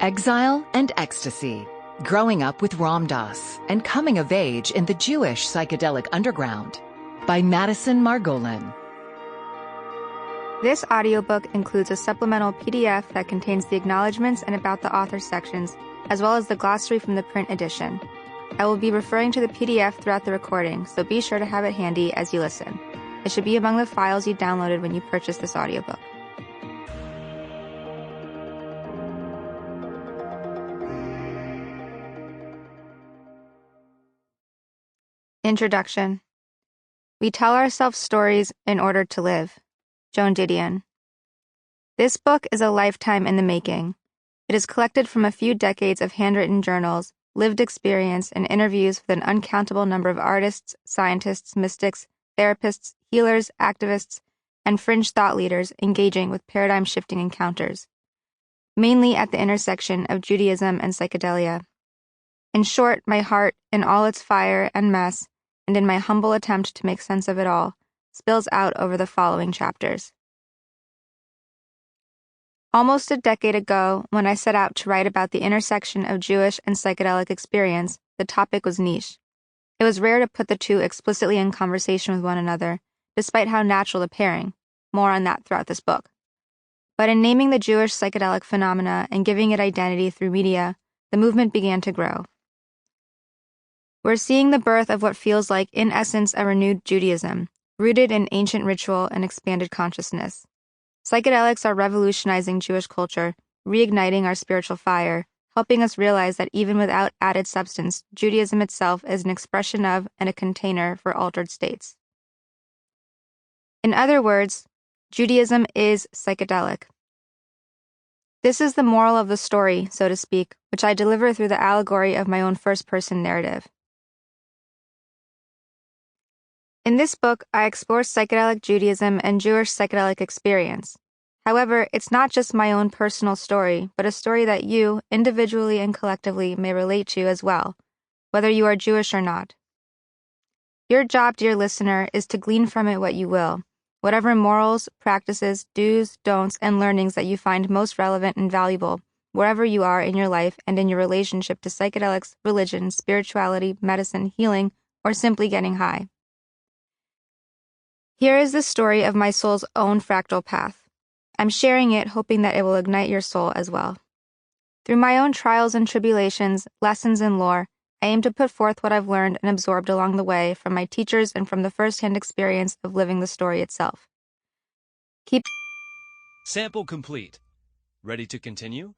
Exile and Ecstasy, Growing Up with Ram Dass and Coming of Age in the Jewish Psychedelic Underground by Madison Margolin. This audiobook includes a supplemental PDF that contains the acknowledgments and about the author sections, as well as the glossary from the print edition. I will be referring to the PDF throughout the recording, so be sure to have it handy as you listen. It should be among the files you downloaded when you purchased this audiobook. Introduction. We tell ourselves stories in order to live. Joan Didion. This book is a lifetime in the making. It is collected from a few decades of handwritten journals, lived experience, and interviews with an uncountable number of artists, scientists, mystics, therapists, healers, activists, and fringe thought leaders engaging with paradigm-shifting encounters, mainly at the intersection of Judaism and psychedelia. In short, my heart, in all its fire and mess, and in my humble attempt to make sense of it all, spills out over the following chapters. Almost a decade ago, when I set out to write about the intersection of Jewish and psychedelic experience, the topic was niche. It was rare to put the two explicitly in conversation with one another, despite how natural the pairing. More on that throughout this book. But in naming the Jewish psychedelic phenomena and giving it identity through media, the movement began to grow. We're seeing the birth of what feels like, in essence, a renewed Judaism, rooted in ancient ritual and expanded consciousness. Psychedelics are revolutionizing Jewish culture, reigniting our spiritual fire, helping us realize that even without added substance, Judaism itself is an expression of and a container for altered states. In other words, Judaism is psychedelic. This is the moral of the story, so to speak, which I deliver through the allegory of my own first-person narrative. In this book, I explore psychedelic Judaism and Jewish psychedelic experience. However, it's not just my own personal story, but a story that you, individually and collectively, may relate to as well, whether you are Jewish or not. Your job, dear listener, is to glean from it what you will, whatever morals, practices, do's, don'ts, and learnings that you find most relevant and valuable, wherever you are in your life and in your relationship to psychedelics, religion, spirituality, medicine, healing, or simply getting high. Here is the story of my soul's own fractal path. I'm sharing it, hoping that it will ignite your soul as well. Through my own trials and tribulations, lessons and lore, I aim to put forth what I've learned and absorbed along the way from my teachers and from the first-hand experience of living the story itself. Sample complete. Ready to continue?